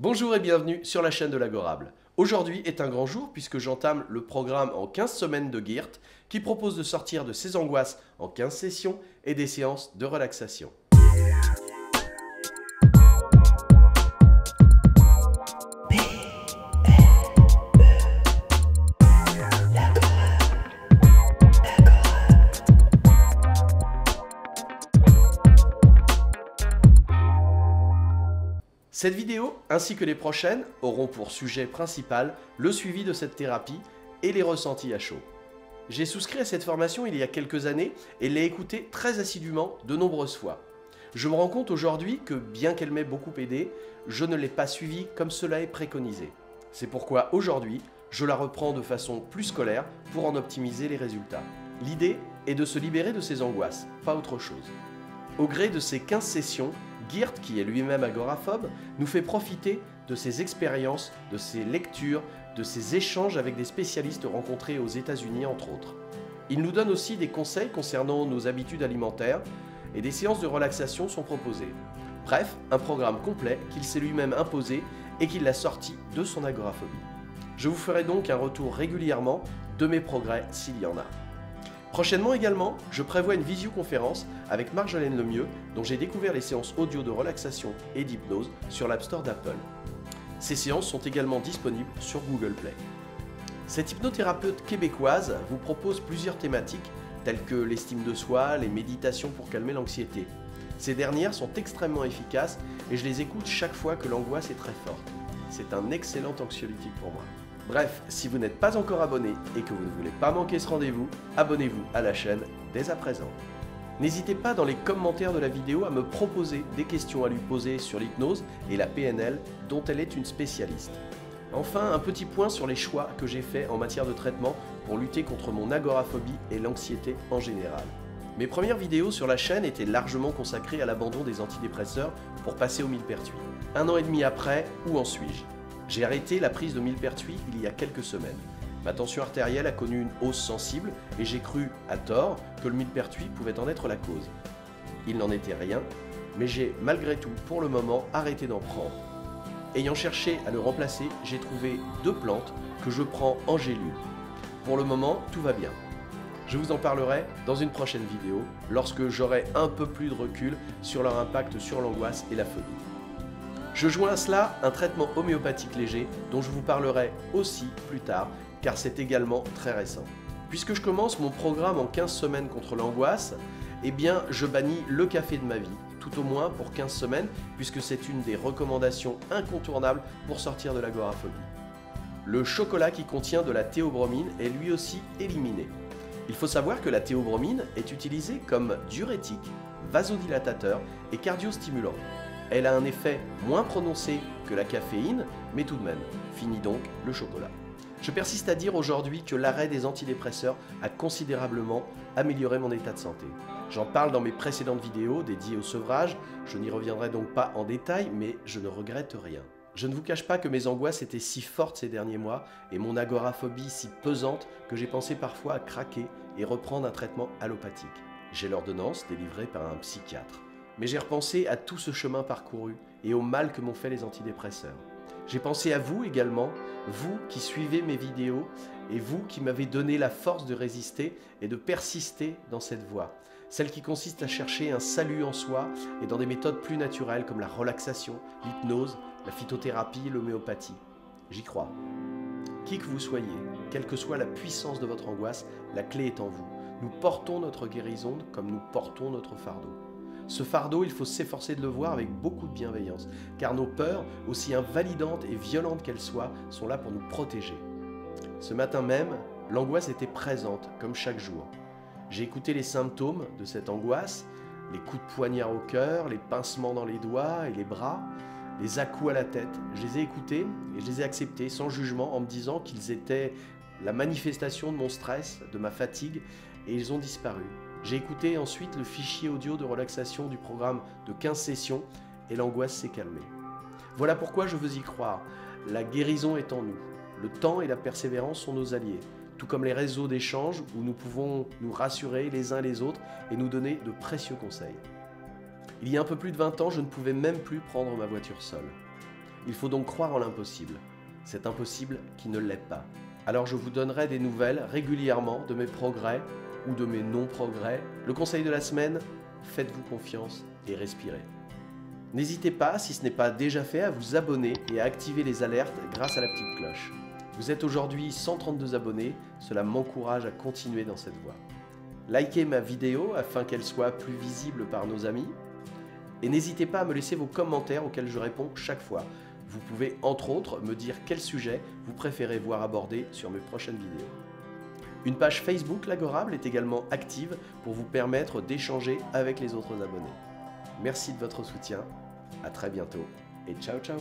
Bonjour et bienvenue sur la chaîne de l'Agorable. Aujourd'hui est un grand jour puisque j'entame le programme en 15 semaines de Geert qui propose de sortir de ses angoisses en 15 sessions et des séances de relaxation. Cette vidéo, ainsi que les prochaines, auront pour sujet principal le suivi de cette thérapie et les ressentis à chaud. J'ai souscrit à cette formation il y a quelques années et l'ai écoutée très assidûment de nombreuses fois. Je me rends compte aujourd'hui que, bien qu'elle m'ait beaucoup aidé, je ne l'ai pas suivie comme cela est préconisé. C'est pourquoi aujourd'hui, je la reprends de façon plus scolaire pour en optimiser les résultats. L'idée est de se libérer de ses angoisses, pas autre chose. Au gré de ces 15 sessions, Geert, qui est lui-même agoraphobe, nous fait profiter de ses expériences, de ses lectures, de ses échanges avec des spécialistes rencontrés aux États-Unis entre autres. Il nous donne aussi des conseils concernant nos habitudes alimentaires et des séances de relaxation sont proposées. Bref, un programme complet qu'il s'est lui-même imposé et qu'il a sorti de son agoraphobie. Je vous ferai donc un retour régulièrement de mes progrès s'il y en a. Prochainement également, je prévois une visioconférence avec Marjolaine Lemieux, dont j'ai découvert les séances audio de relaxation et d'hypnose sur l'App Store d'Apple. Ces séances sont également disponibles sur Google Play. Cette hypnothérapeute québécoise vous propose plusieurs thématiques, telles que l'estime de soi, les méditations pour calmer l'anxiété. Ces dernières sont extrêmement efficaces et je les écoute chaque fois que l'angoisse est très forte. C'est un excellent anxiolytique pour moi. Bref, si vous n'êtes pas encore abonné et que vous ne voulez pas manquer ce rendez-vous, abonnez-vous à la chaîne dès à présent. N'hésitez pas dans les commentaires de la vidéo à me proposer des questions à lui poser sur l'hypnose et la PNL dont elle est une spécialiste. Enfin, un petit point sur les choix que j'ai faits en matière de traitement pour lutter contre mon agoraphobie et l'anxiété en général. Mes premières vidéos sur la chaîne étaient largement consacrées à l'abandon des antidépresseurs pour passer au millepertuis. 1 an et demi après, où en suis-je ? J'ai arrêté la prise de millepertuis il y a quelques semaines. Ma tension artérielle a connu une hausse sensible et j'ai cru, à tort, que le millepertuis pouvait en être la cause. Il n'en était rien, mais j'ai malgré tout, pour le moment, arrêté d'en prendre. Ayant cherché à le remplacer, j'ai trouvé 2 plantes que je prends en gélule. Pour le moment, tout va bien. Je vous en parlerai dans une prochaine vidéo, lorsque j'aurai un peu plus de recul sur leur impact sur l'angoisse et la phobie. Je joins à cela un traitement homéopathique léger dont je vous parlerai aussi plus tard car c'est également très récent. Puisque je commence mon programme en 15 semaines contre l'angoisse, eh bien je bannis le café de ma vie, tout au moins pour 15 semaines puisque c'est une des recommandations incontournables pour sortir de l'agoraphobie. Le chocolat qui contient de la théobromine est lui aussi éliminé. Il faut savoir que la théobromine est utilisée comme diurétique, vasodilatateur et cardiostimulant. Elle a un effet moins prononcé que la caféine, mais tout de même, fini donc le chocolat. Je persiste à dire aujourd'hui que l'arrêt des antidépresseurs a considérablement amélioré mon état de santé. J'en parle dans mes précédentes vidéos dédiées au sevrage, je n'y reviendrai donc pas en détail, mais je ne regrette rien. Je ne vous cache pas que mes angoisses étaient si fortes ces derniers mois et mon agoraphobie si pesante que j'ai pensé parfois à craquer et reprendre un traitement allopathique. J'ai l'ordonnance délivrée par un psychiatre. Mais j'ai repensé à tout ce chemin parcouru et au mal que m'ont fait les antidépresseurs. J'ai pensé à vous également, vous qui suivez mes vidéos et vous qui m'avez donné la force de résister et de persister dans cette voie. Celle qui consiste à chercher un salut en soi et dans des méthodes plus naturelles comme la relaxation, l'hypnose, la phytothérapie et l'homéopathie. J'y crois. Qui que vous soyez, quelle que soit la puissance de votre angoisse, la clé est en vous. Nous portons notre guérison comme nous portons notre fardeau. Ce fardeau, il faut s'efforcer de le voir avec beaucoup de bienveillance, car nos peurs, aussi invalidantes et violentes qu'elles soient, sont là pour nous protéger. Ce matin même, l'angoisse était présente, comme chaque jour. J'ai écouté les symptômes de cette angoisse, les coups de poignard au cœur, les pincements dans les doigts et les bras, les à-coups à la tête. Je les ai écoutés et je les ai acceptés sans jugement en me disant qu'ils étaient la manifestation de mon stress, de ma fatigue, et ils ont disparu. J'ai écouté ensuite le fichier audio de relaxation du programme de 15 sessions et l'angoisse s'est calmée. Voilà pourquoi je veux y croire. La guérison est en nous. Le temps et la persévérance sont nos alliés, tout comme les réseaux d'échange où nous pouvons nous rassurer les uns les autres et nous donner de précieux conseils. Il y a un peu plus de 20 ans, je ne pouvais même plus prendre ma voiture seule. Il faut donc croire en l'impossible. C'est impossible qui ne l'est pas. Alors je vous donnerai des nouvelles régulièrement de mes progrès ou de mes non-progrès. Le conseil de la semaine, faites-vous confiance et respirez. N'hésitez pas, si ce n'est pas déjà fait, à vous abonner et à activer les alertes grâce à la petite cloche. Vous êtes aujourd'hui 132 abonnés, cela m'encourage à continuer dans cette voie. Likez ma vidéo afin qu'elle soit plus visible par nos amis. Et n'hésitez pas à me laisser vos commentaires auxquels je réponds chaque fois. Vous pouvez entre autres me dire quel sujet vous préférez voir abordé sur mes prochaines vidéos. Une page Facebook L'Agorable est également active pour vous permettre d'échanger avec les autres abonnés. Merci de votre soutien, à très bientôt et ciao ciao.